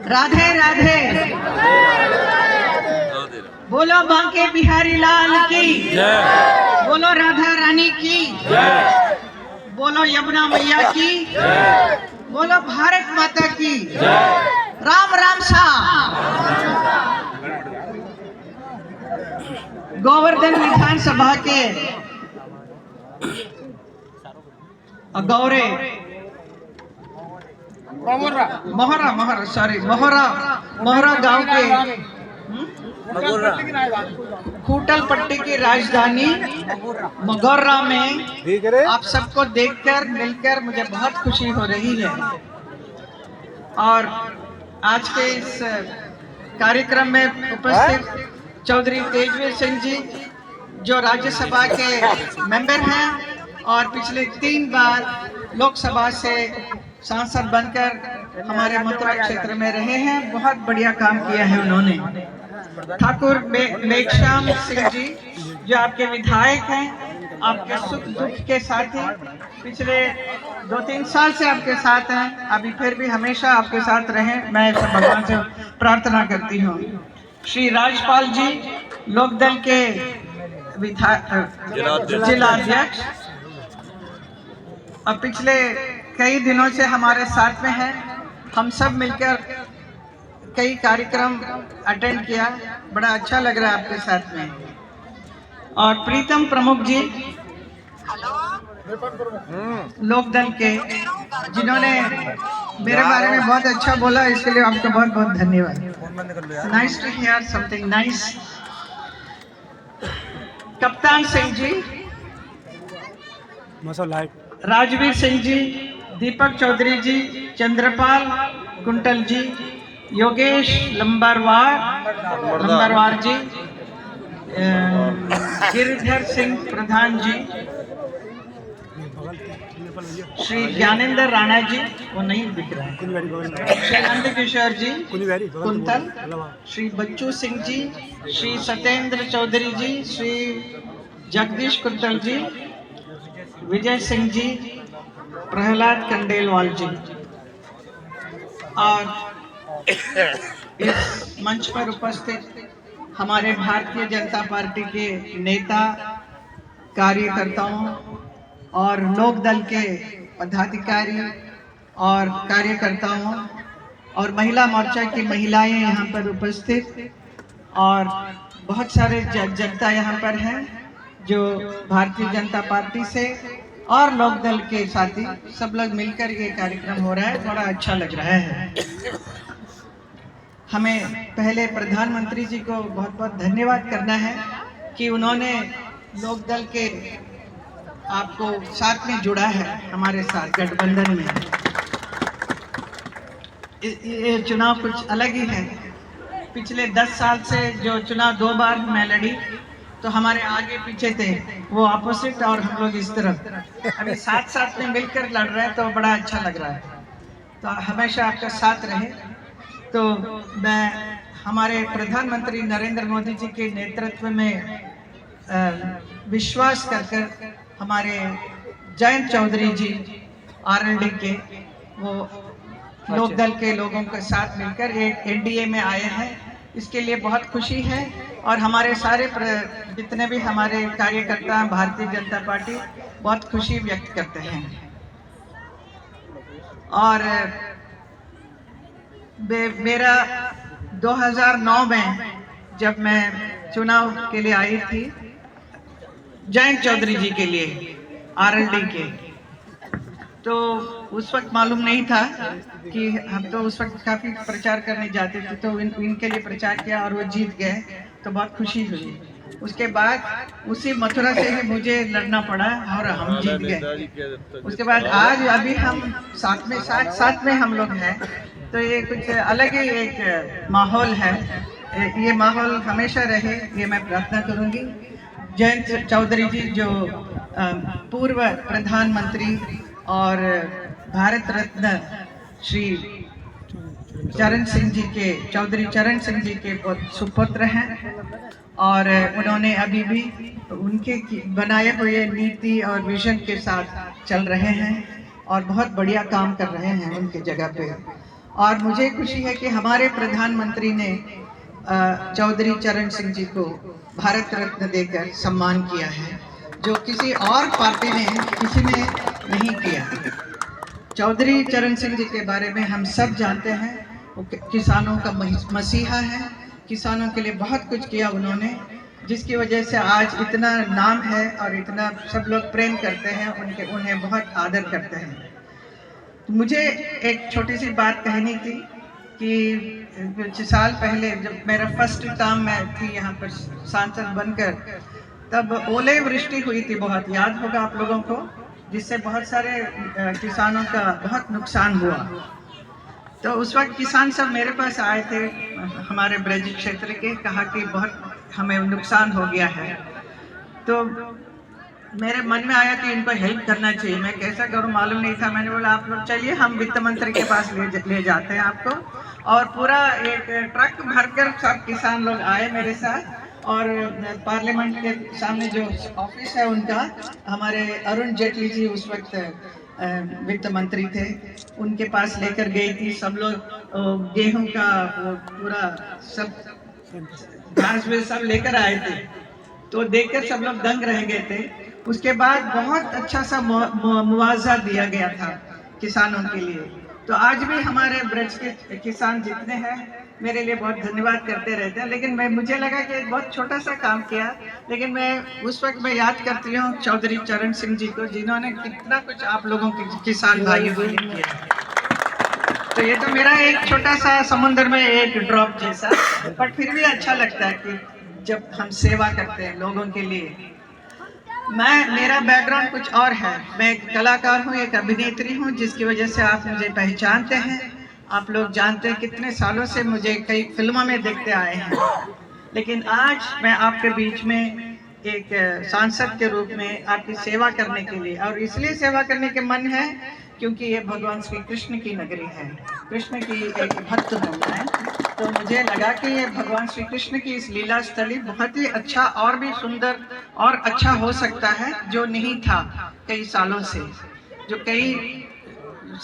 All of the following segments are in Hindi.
राधे राधे। बोलो बांके बिहारी लाल की जय, बोलो राधा रानी की जय, बोलो यमुना मैया की जय, बोलो भारत माता की जय। राम राम सा। गोवर्धन विधानसभा के गौरे मोहरा गांव के खूटल पट्टी की राजधानी मगोर्रा में आप सबको देखकर मिलकर मुझे बहुत खुशी हो रही है। और आज के इस कार्यक्रम में उपस्थित चौधरी तेजवीर सिंह जी जो राज्यसभा के मेंबर हैं और पिछले 3 बार लोकसभा से सांसद बनकर हमारे मथुरा क्षेत्र में रहे हैं, बहुत बढ़िया काम किया है उन्होंने। ठाकुर मेघश्याम सिंह जी जो आपके विधायक हैं, आपके सुख दुख के साथी, पिछले 2-3 साल से आपके साथ हैं, अभी फिर भी हमेशा आपके साथ रहें, मैं भगवान से प्रार्थना करती हूँ। श्री राजपाल जी लोकदल के जिलाध्यक्ष और पिछले कई दिनों से हमारे साथ में हैं, हम सब मिलकर कई कार्यक्रम अटेंड किया, बड़ा अच्छा लग रहा है आपके साथ में। और प्रीतम प्रमुख जी लोकदल के जिन्होंने मेरे बारे में बहुत अच्छा बोला, इसके लिए आपका बहुत बहुत धन्यवाद। Nice to hear something nice. Kaptan Singh ji, Rajveer Singh ji, Deepak Chaudhary ji, Chandrapal Kuntal ji, Yogesh Lambarwar ji, Giridhar Singh Pradhan ji, Shri Gyanendra Rana ji, वो नहीं दिख रहा है, श्री नंदकिशोर जी कुंतल, श्री बच्चू सिंह जी, श्री सत्येंद्र चौधरी जी, श्री जगदीश कुंतल जी, विजय सिंह जी, प्रहलाद कंडेलवाल जी। और इस मंच पर उपस्थित हमारे भारतीय जनता पार्टी के नेता, कार्यकर्ताओं और लोकदल के पदाधिकारी और कार्यकर्ताओं और महिला मोर्चा की महिलाएं यहाँ पर उपस्थित और बहुत सारे जनता यहाँ पर हैं जो भारतीय जनता पार्टी से और लोकदल के साथी सब लोग मिलकर ये कार्यक्रम हो रहा है, बड़ा अच्छा लग रहा है। हमें पहले प्रधानमंत्री जी को बहुत बहुत धन्यवाद करना है कि उन्होंने लोकदल के आपको साथ में जुड़ा है, हमारे साथ गठबंधन में। ये चुनाव कुछ अलग ही है। पिछले 10 साल से जो चुनाव 2 बार मैं लड़ी तो हमारे आगे पीछे थे वो ऑपोजिट और हम लोग इस तरफ, अभी साथ में मिलकर लड़ रहे हैं तो बड़ा अच्छा लग रहा है। तो हमेशा आपका साथ रहे। तो मैं हमारे प्रधानमंत्री नरेंद्र मोदी जी के नेतृत्व में विश्वास कर हमारे जयंत चौधरी जी आरएलडी के वो लोकदल के लोगों के साथ मिलकर एक एनडीए में आए हैं, इसके लिए बहुत खुशी है। और हमारे सारे जितने भी हमारे कार्यकर्ता भारतीय जनता पार्टी बहुत खुशी व्यक्त करते हैं। और मेरा 2009 में जब मैं चुनाव के लिए आई थी जयंत चौधरी जी के लिए आरएलडी के, तो उस वक्त मालूम नहीं था कि हम तो उस वक्त काफ़ी प्रचार करने जाते थे, तो इनके लिए प्रचार किया और वो जीत गए तो बहुत खुशी हुई। उसके बाद उसी मथुरा से ही मुझे लड़ना पड़ा और हम जीत गए। उसके बाद आज अभी हम साथ में हम लोग हैं, तो ये कुछ अलग ही एक माहौल है। ये माहौल हमेशा रहे, ये मैं प्रार्थना करूंगी। जयंत चौधरी जी जो पूर्व प्रधानमंत्री और भारत रत्न श्री चरण सिंह जी के चौधरी चरण सिंह जी के सुपुत्र हैं और उन्होंने अभी भी उनके बनाए हुए नीति और विजन के साथ चल रहे हैं और बहुत बढ़िया काम कर रहे हैं उनके जगह पे। और मुझे खुशी है कि हमारे प्रधानमंत्री ने चौधरी चरण सिंह जी को भारत रत्न देकर सम्मान किया है, जो किसी और पार्टी ने किसी ने नहीं किया। चौधरी चरण सिंह जी के बारे में हम सब जानते हैं, वो किसानों का मसीहा है, किसानों के लिए बहुत कुछ किया उन्होंने, जिसकी वजह से आज इतना नाम है और इतना सब लोग प्रेम करते हैं, उन्हें बहुत आदर करते हैं। मुझे एक छोटी सी बात कहनी थी कि कुछ साल पहले जब मेरा फर्स्ट टर्म में थी यहाँ पर सांसद बनकर, तब ओले वृष्टि हुई थी, बहुत याद होगा आप लोगों को, जिससे बहुत सारे किसानों का बहुत नुकसान हुआ। तो उस वक्त किसान सब मेरे पास आए थे, हमारे ब्रज क्षेत्र के, कहा कि बहुत हमें नुकसान हो गया है। तो मेरे मन में आया कि इनको हेल्प करना चाहिए। मैं कैसा करूं मालूम नहीं था। मैंने बोला आप लोग चलिए, हम वित्त मंत्री के पास ले जाते हैं आपको। और पूरा एक ट्रक भरकर सब किसान लोग आए मेरे साथ, और पार्लियामेंट के सामने जो ऑफिस है उनका, हमारे अरुण जेटली जी उस वक्त वित्त मंत्री थे, उनके पास लेकर गई थी। सब लोग गेहूं का पूरा सब घास वे सब लेकर आए थे, तो देखकर सब लोग दंग रह गए थे। उसके बाद बहुत अच्छा सा मुआवजा दिया गया था किसानों के लिए। तो आज भी हमारे ब्रज के किसान जितने हैं मेरे लिए बहुत धन्यवाद करते रहते हैं। लेकिन मुझे लगा कि बहुत छोटा सा काम किया, लेकिन मैं उस वक्त याद करती हूँ चौधरी चरण सिंह जी को, जिन्होंने कितना कुछ आप लोगों के किसान भाइयों के लिए किया। तो ये तो मेरा एक छोटा सा समुद्र में एक ड्रॉप जैसा, बट फिर भी अच्छा लगता है कि जब हम सेवा करते हैं लोगों के लिए। मेरा बैकग्राउंड कुछ और है। मैं एक कलाकार हूँ, एक अभिनेत्री हूँ, जिसकी वजह से आप मुझे पहचानते हैं। आप लोग जानते हैं कितने सालों से मुझे कई फिल्मों में देखते आए हैं, लेकिन आज मैं आपके बीच में एक सांसद के रूप में आपकी सेवा करने के लिए, और इसलिए सेवा करने के मन है क्योंकि ये भगवान श्री कृष्ण की नगरी है, कृष्ण की एक भक्त हूँ मैं। तो मुझे लगा कि ये भगवान श्री कृष्ण की इस लीला स्थली बहुत ही अच्छा और भी सुंदर और अच्छा हो सकता है, जो नहीं था कई सालों से। जो कई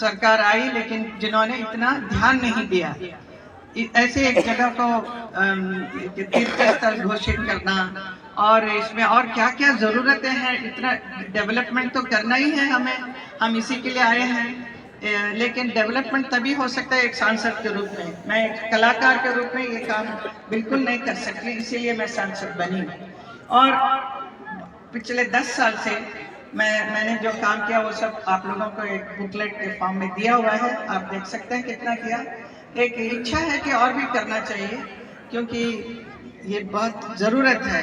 सरकार आई लेकिन जिन्होंने इतना ध्यान नहीं दिया, ऐसे एक जगह को तीर्थ स्थल घोषित करना, और इसमें और क्या क्या ज़रूरतें हैं, इतना डेवलपमेंट तो करना ही है हमें, हम इसी के लिए आए हैं। लेकिन डेवलपमेंट तभी हो सकता है एक सांसद के रूप में। मैं एक कलाकार के रूप में ये काम बिल्कुल नहीं कर सकती, इसीलिए मैं सांसद बनी। और पिछले 10 साल से मैंने जो काम किया वो सब आप लोगों को एक बुकलेट के फॉर्म में दिया हुआ है, आप देख सकते हैं कितना किया। एक इच्छा है कि और भी करना चाहिए, क्योंकि ये बहुत ज़रूरत है,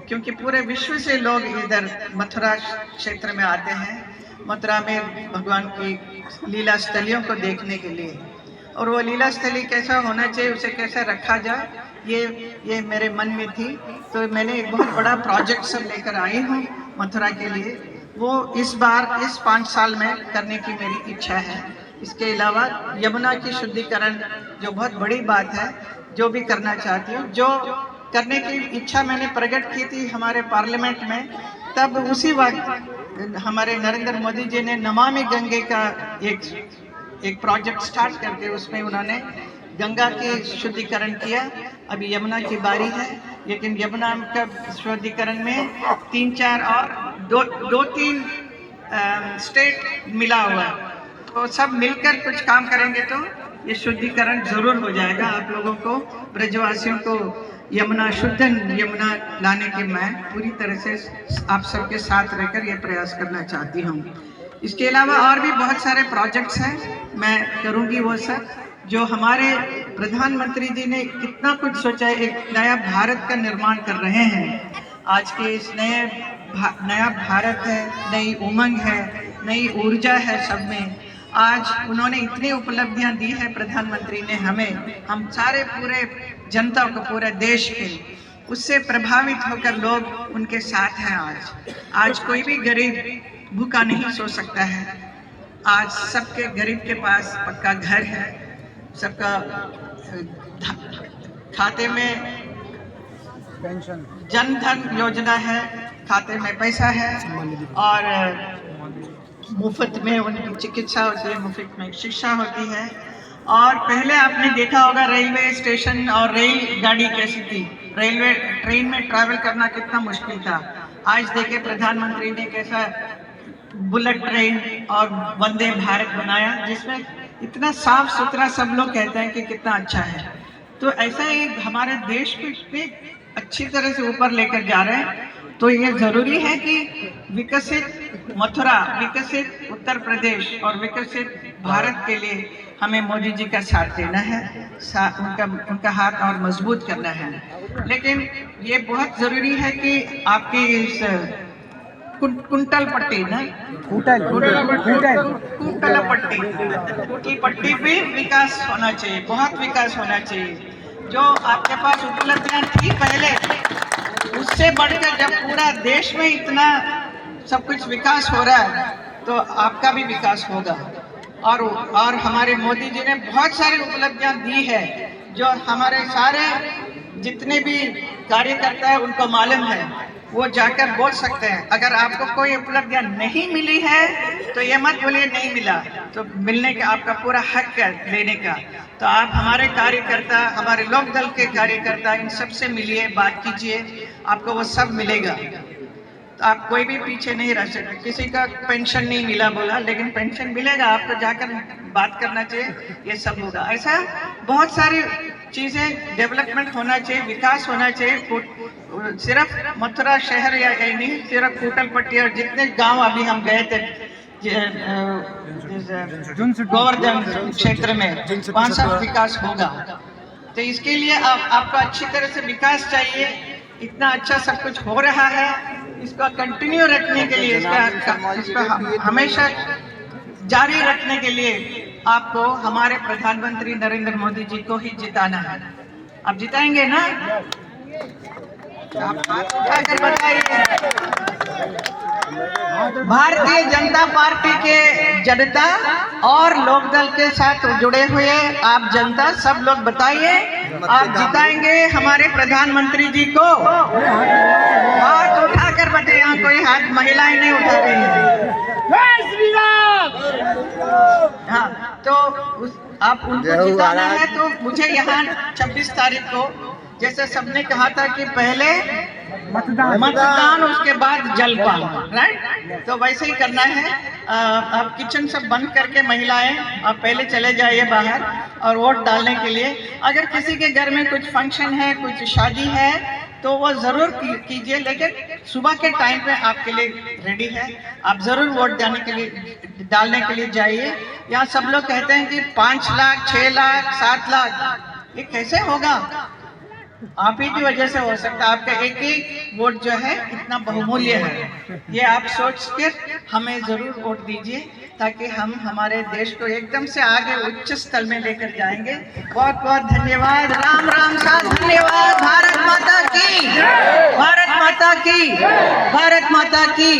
क्योंकि पूरे विश्व से लोग इधर मथुरा क्षेत्र में आते हैं, मथुरा में भगवान की लीला स्थलियों को देखने के लिए। और वो लीला स्थली कैसा होना चाहिए, उसे कैसे रखा जाए, ये मेरे मन में थी। तो मैंने एक बहुत बड़ा प्रोजेक्ट सब लेकर आई हूँ मथुरा के लिए। वो इस बार इस 5 साल में करने की मेरी इच्छा है। इसके अलावा यमुना की शुद्धिकरण, जो बहुत बड़ी बात है, जो भी करना चाहती हूँ, जो करने की इच्छा मैंने प्रकट की थी हमारे पार्लियामेंट में, तब उसी वक्त हमारे नरेंद्र मोदी जी ने नमामि गंगे का एक प्रोजेक्ट स्टार्ट करके उसमें उन्होंने गंगा की शुद्धिकरण किया। अभी यमुना की बारी है, लेकिन यमुना का शुद्धिकरण में 3-4 और 2-3 स्टेट मिला हुआ है। तो सब मिलकर कुछ काम करेंगे तो ये शुद्धिकरण जरूर हो जाएगा। आप लोगों को, ब्रजवासियों को यमुना, शुद्ध यमुना लाने के मैं पूरी तरह से आप सबके साथ रहकर ये प्रयास करना चाहती हूँ। इसके अलावा और भी बहुत सारे प्रोजेक्ट्स हैं, मैं करूँगी वो सब। जो हमारे प्रधानमंत्री जी ने कितना कुछ सोचा है, एक नया भारत का निर्माण कर रहे हैं। आज के इस नया भारत है, नई उमंग है, नई ऊर्जा है सब में। आज उन्होंने इतनी उपलब्धियां दी है प्रधानमंत्री ने हमें, हम सारे पूरे जनता को, पूरे देश के, उससे प्रभावित होकर लोग उनके साथ हैं। आज कोई भी गरीब भूखा नहीं सो सकता है। आज सबके गरीब के पास पक्का घर है, सबका खाते में पेंशन, जन धन योजना है, खाते में पैसा है, और मुफ्त में उनकी चिकित्सा होती है, मुफ्त में शिक्षा होती है। और पहले आपने देखा होगा रेलवे स्टेशन और रेल गाड़ी कैसी थी, रेलवे ट्रेन में ट्रैवल करना कितना मुश्किल था। आज देखिए प्रधानमंत्री ने कैसा बुलेट ट्रेन और वंदे भारत बनाया, जिसमें इतना साफ सुथरा सब लोग कहते हैं कि कितना अच्छा है। तो ऐसा ही हमारे देश को इतनी अच्छी तरह से ऊपर लेकर जा रहे हैं। तो ये जरूरी है कि विकसित मथुरा, विकसित उत्तर प्रदेश और विकसित भारत के लिए हमें मोदी जी का साथ देना है, उनका हाथ और मजबूत करना है। लेकिन ये बहुत जरूरी है कि आपकी इस कुंटल पट्टी ना कुटल पट्टी पे विकास होना चाहिए, बहुत विकास होना चाहिए। जो आपके पास उपलब्धियां थी पहले, उससे बढ़कर जब पूरा देश में इतना सब कुछ विकास हो रहा है तो आपका भी विकास होगा। और हमारे मोदी जी ने बहुत सारी उपलब्धियां दी है जो हमारे सारे जितने भी कार्यकर्ता है उनको मालूम है, वो जाकर बोल सकते हैं। अगर आपको कोई उपलब्धियां नहीं मिली है तो ये मत बोलिए नहीं मिला, तो मिलने का आपका पूरा हक है लेने का। तो आप हमारे कार्यकर्ता, हमारे लोक दल के कार्यकर्ता, इन सब से मिलिए, बात कीजिए, आपको वो सब मिलेगा। तो आप कोई भी पीछे नहीं रह सकते। किसी का पेंशन नहीं मिला बोला, लेकिन पेंशन मिलेगा, आपको जाकर बात करना चाहिए, ये सब होगा। ऐसा बहुत सारी चीज़ें डेवलपमेंट होना चाहिए, विकास होना चाहिए। सिर्फ मथुरा शहर या नहीं, सिर्फ कोटलपट्टी और जितने गांव अभी हम गए थे गोवर्धन क्षेत्र में, वहाँ सब विकास होगा। तो इसके लिए आपको अच्छी तरह से विकास चाहिए। इतना अच्छा सब कुछ हो रहा है, इसका कंटिन्यू रखने के लिए, इसका हमेशा जारी रखने के लिए आपको हमारे प्रधानमंत्री नरेंद्र मोदी जी को ही जिताना है। आप जिताएंगे ना? आप हाथ उठाकर बताइए। भारतीय जनता पार्टी के जनता और लोकदल के साथ जुड़े हुए आप जनता सब लोग बताइए, आप जिताएंगे हमारे प्रधानमंत्री जी को? हाथ उठाकर बताइए। यहाँ कोई हाथ महिलाएं नहीं उठा रही है। हाँ, तो आप उनको जिताना है तो मुझे यहाँ 26 तारीख को, जैसे सबने कहा था कि पहले मतदान उसके बाद जलपान, राइट? तो वैसे ही करना है। आप किचन सब बंद करके महिलाएं आप पहले चले जाइए बाहर और वोट डालने के लिए। अगर किसी के घर में कुछ फंक्शन है, कुछ शादी है, तो वो ज़रूर कीजिए, लेकिन सुबह के टाइम पे आपके लिए रेडी है। आप ज़रूर वोट डालने के लिए जाइए। यहाँ सब लोग कहते हैं कि 5 लाख, 6 लाख, 7 लाख, ये कैसे होगा? आप ही की वजह से हो सकता है। आपका एक एक वोट जो है इतना बहुमूल्य है। ये आप सोच कर हमें जरूर वोट दीजिए, ताकि हम हमारे देश को एकदम से आगे उच्च स्थल में लेकर जाएंगे। बहुत बहुत धन्यवाद। राम राम साथ धन्यवाद। भारत माता की, भारत माता की, भारत माता की।